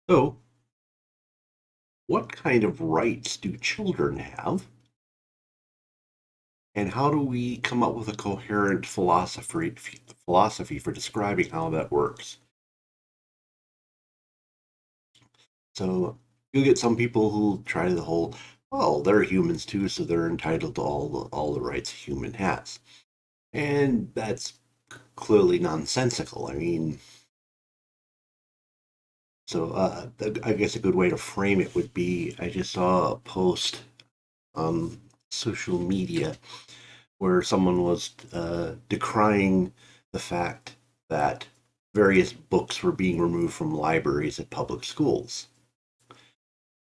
So, what kind of rights do children have, and how do we come up with a coherent philosophy for describing how that works? So, you get some people who try the whole, well, they're humans too, so they're entitled to all the rights a human has, and that's clearly nonsensical. I mean, I guess a good way to frame it would be, I just saw a post on social media where someone was decrying the fact that various books were being removed from libraries at public schools.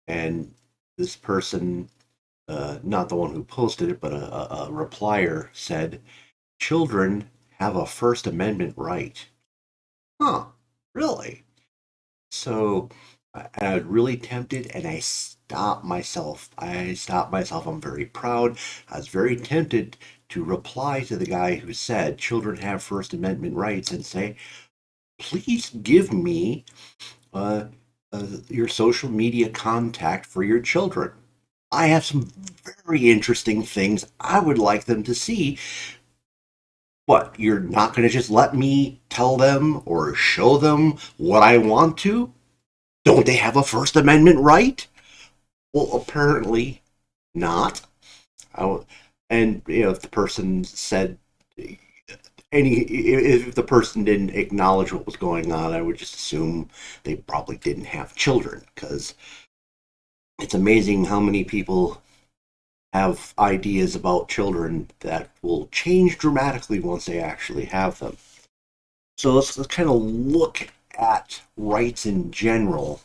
And this person, not the one who posted it, but a replier said, children have a First Amendment right. Huh, really? So I was really tempted and I stopped myself. I'm very proud. I was very tempted to reply to the guy who said children have First Amendment rights and say, please give me uh, your social media contact for your children. I have some very interesting things I would like them to see. What, you're not going to just let me tell them or show them what I want to? Don't they have a First Amendment right? Well, apparently not. I, and if the person said if the person didn't acknowledge what was going on, I would just assume they probably didn't have children because it's amazing how many people have ideas about children that will change dramatically once they actually have them. So let's kind of look at rights in general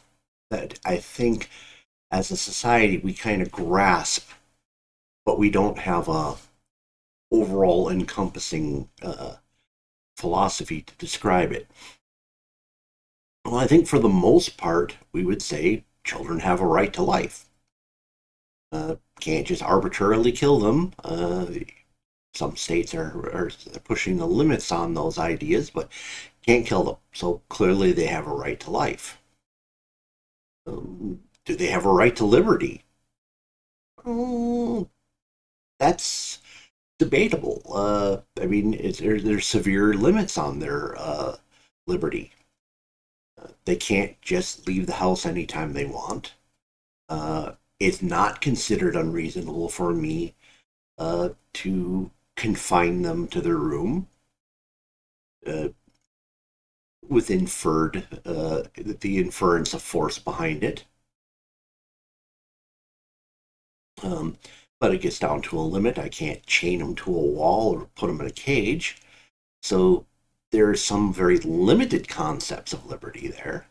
that I think as a society we kind of grasp, but we don't have a overall encompassing philosophy to describe it. Well, I think for the most part, we would say children have a right to life. Can't just arbitrarily kill them. Some states are pushing the limits on those ideas, but can't kill them. So clearly, they have a right to life. Do they have a right to liberty? Oh, that's debatable. I mean, there's severe limits on their liberty. They can't just leave the house anytime they want. It's not considered unreasonable for me to confine them to their room uh, with the inference of force behind it. Um, but it gets down to a limit. I can't chain them to a wall or put them in a cage. So there are some very limited concepts of liberty there,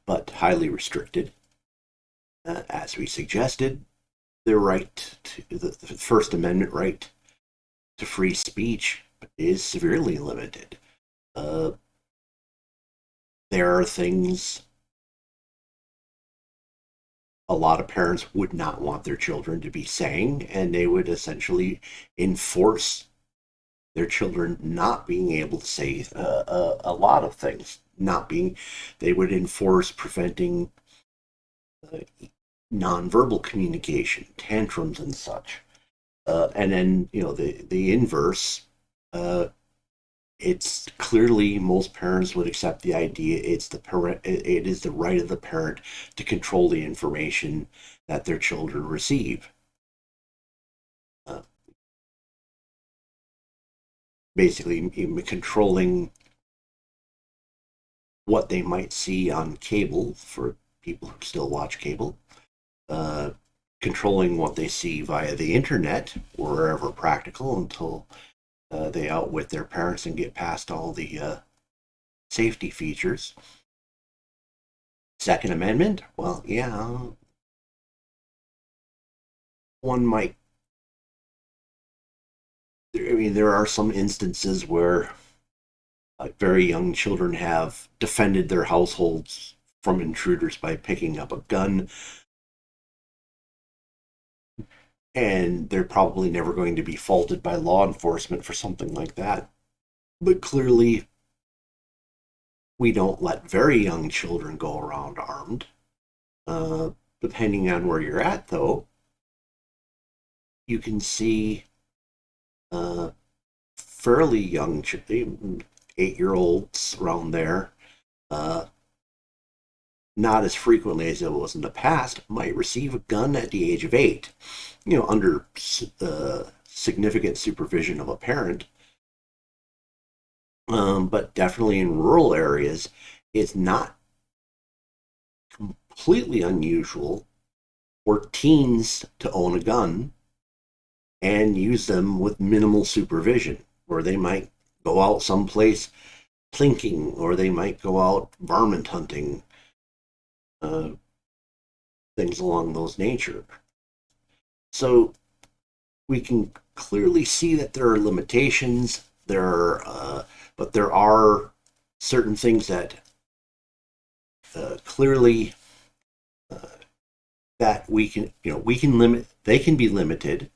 but highly restricted. As we suggested, the First Amendment right to free speech is severely limited. Uh, there are things a lot of parents would not want their children to be saying, and they would essentially enforce their children not being able to say a lot of things. Not being, they would enforce preventing uh, nonverbal communication, tantrums, and such. And then the inverse. Uh, it's clearly most parents would accept the idea it is the right of the parent to control the information that their children receive. Uh, Basically, controlling what they might see on cable for people who still watch cable, uh, controlling what they see via the internet wherever practical until they outwit their parents and get past all the safety features. Second Amendment, well, yeah, one might. I mean, there are some instances where very young children have defended their households from intruders by picking up a gun, and they're probably never going to be faulted by law enforcement for something like that. But clearly, We don't let very young children go around armed. Uh, Depending on where you're at, though, you can see uh, fairly young, 8-year-olds around there, uh, not as frequently as it was in the past, might receive a gun at the age of 8, under significant supervision of a parent. But definitely in rural areas, it's not completely unusual for teens to own a gun and use them with minimal supervision, where they might go out someplace plinking, or they might go out varmint hunting, uh, things along those nature. So we can clearly see that there are limitations. But there are certain things that clearly that we can limit. They can be limited,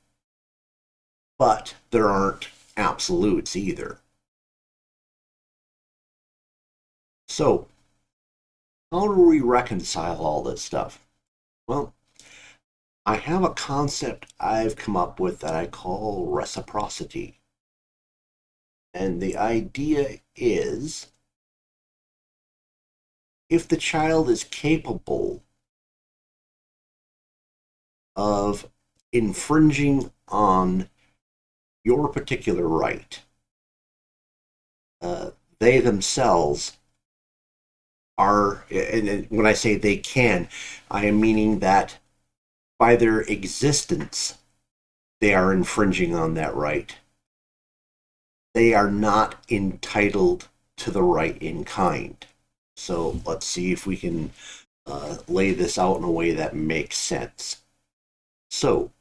but there aren't absolutes either. So how do we reconcile all this stuff? Well, I have a concept I've come up with that I call reciprocity. And the idea is, if the child is capable of infringing on your particular right, they themselves are, and when I say they can, I am meaning that by their existence, they are infringing on that right. They are not entitled to the right in kind. So let's see if we can lay this out in a way that makes sense. So,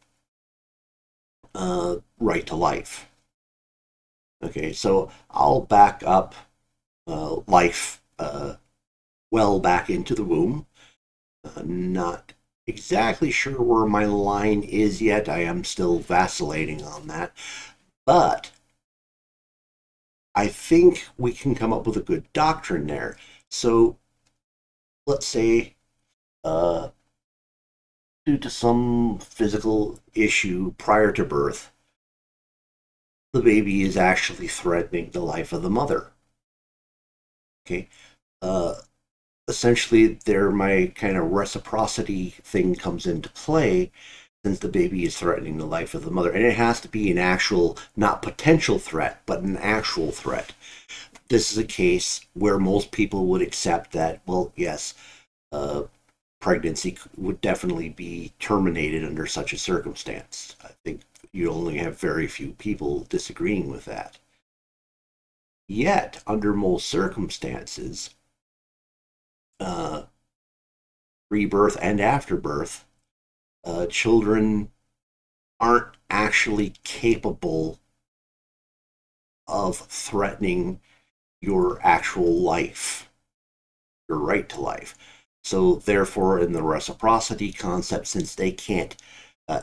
right to life. Okay, so I'll back up life well back into the womb. Not exactly sure where my line is yet. I am still vacillating on that. But I think we can come up with a good doctrine there. So let's say, due to some physical issue prior to birth, the baby is actually threatening the life of the mother. Okay. Uh, Essentially, there my kind of reciprocity thing comes into play, since the baby is threatening the life of the mother. And it has to be an actual, not potential threat, but an actual threat. This is a case where most people would accept that, well, yes, uh, pregnancy would definitely be terminated under such a circumstance. I think you only have very few people disagreeing with that. Yet, under most circumstances, uh, rebirth and afterbirth, children aren't actually capable of threatening your actual life, your right to life. So, therefore, in the reciprocity concept, since they can't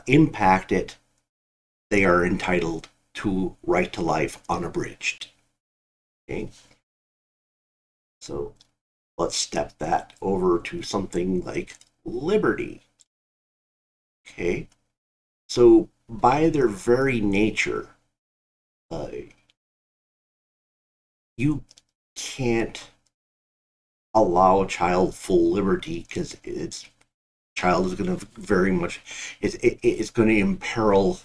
impact it, they are entitled to right to life unabridged. Okay? So, let's step that over to something like liberty. Okay? So, by their very nature, uh, you can't allow a child full liberty, because its child is going to very much, it's going to imperil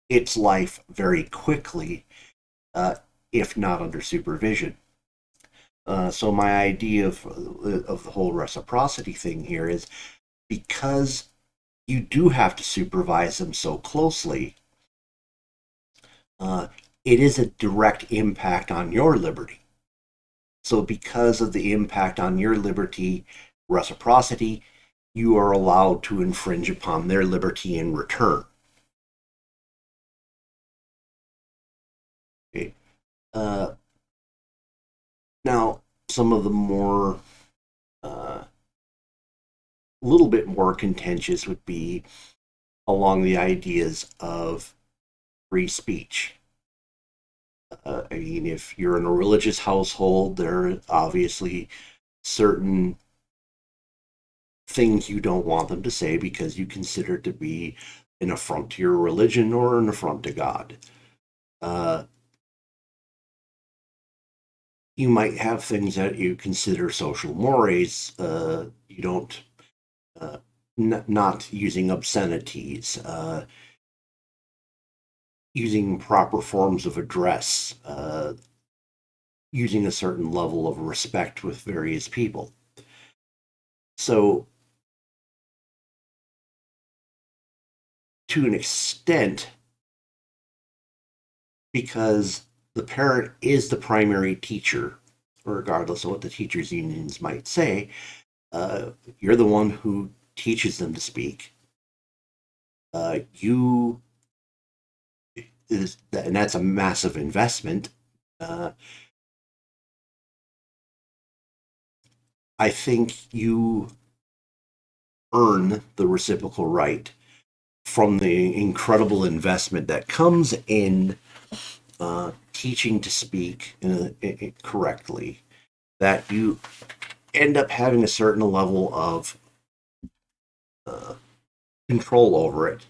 its life very quickly, uh, if not under supervision. So my idea of the whole reciprocity thing here is, because you do have to supervise them so closely, uh, it is a direct impact on your liberty. So because of the impact on your liberty, reciprocity, you are allowed to infringe upon their liberty in return. Okay. Uh, Now, some of the more, a little bit more contentious would be along the ideas of free speech. I mean, if you're in a religious household, there are obviously certain things you don't want them to say because you consider it to be an affront to your religion or an affront to God. Uh, you might have things that you consider social mores. You don't, uh, not using obscenities, using proper forms of address, using a certain level of respect with various people. So, to an extent, because the parent is the primary teacher, regardless of what the teachers' unions might say, you're the one who teaches them to speak. You is, and that's a massive investment. Uh, I think you earn the reciprocal right from the incredible investment that comes in teaching to speak correctly, that you end up having a certain level of uh, control over it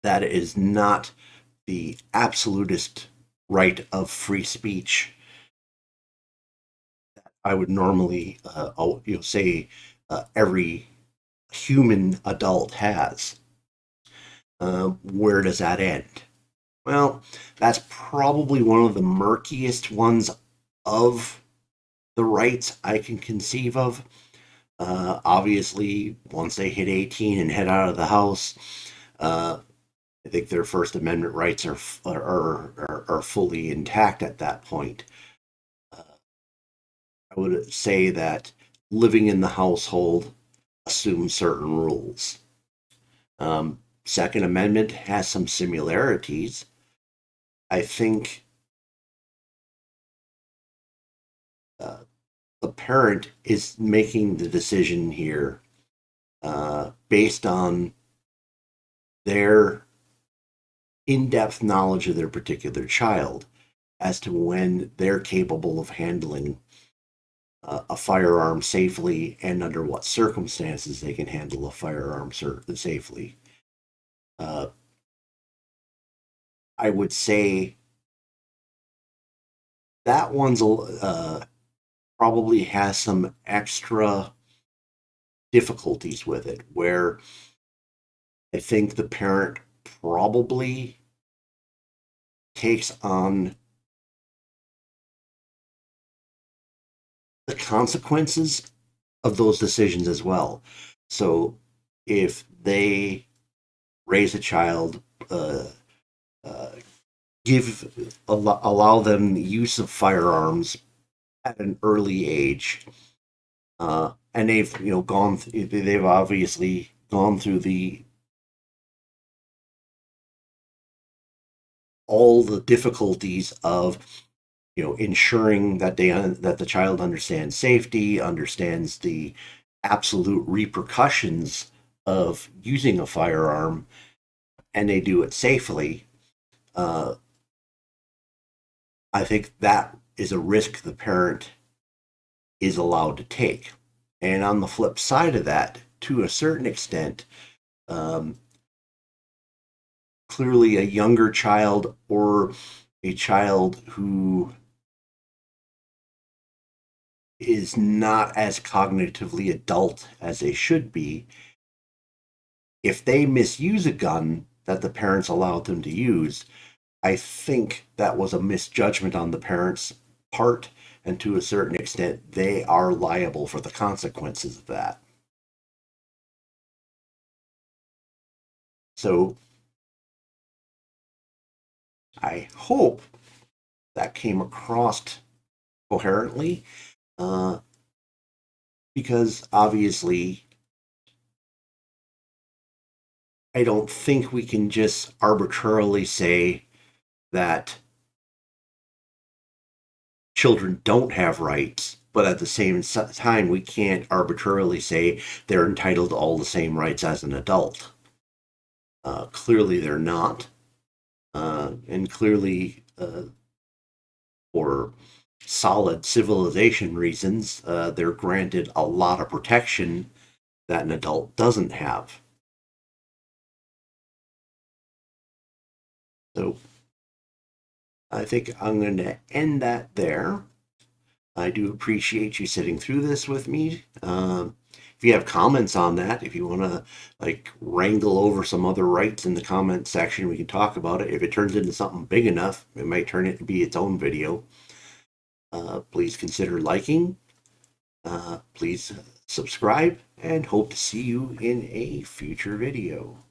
that is not the absolutist right of free speech I would normally say every human adult has. Where does that end? Well, that's probably one of the murkiest ones of the rights I can conceive of. Obviously, once they hit 18 and head out of the house, uh, I think their First Amendment rights are fully intact at that point. Uh, I would say that living in the household assumes certain rules. Second Amendment has some similarities. I think uh, the parent is making the decision here based on their in-depth knowledge of their particular child as to when they're capable of handling a firearm safely and under what circumstances they can handle a firearm safely. Uh, I would say that one's probably has some extra difficulties with it, where I think the parent probably takes on the consequences of those decisions as well. So if they raise a child, uh, uh, allow them use of firearms at an early age, and they've they've obviously gone through the all the difficulties of ensuring that that the child understands safety, understands the absolute repercussions of using a firearm, and they do it safely. uh, I think that is a risk the parent is allowed to take. And on the flip side of that, to a certain extent, um, clearly a younger child or a child who is not as cognitively adult as they should be, if they misuse a gun that the parents allowed them to use, I think that was a misjudgment on the parents' part. And to a certain extent, they are liable for the consequences of that. So I hope that came across coherently, uh, because obviously I don't think we can just arbitrarily say that children don't have rights, but at the same time, we can't arbitrarily say they're entitled to all the same rights as an adult. Clearly, they're not. And clearly, for solid civilization reasons, they're granted a lot of protection that an adult doesn't have. So I think I'm going to end that there. I do appreciate you sitting through this with me. If you have comments on that, if you want to like wrangle over some other rights in the comment section, we can talk about it. If it turns into something big enough, it might turn it to be its own video. Please consider liking. Please subscribe and hope to see you in a future video.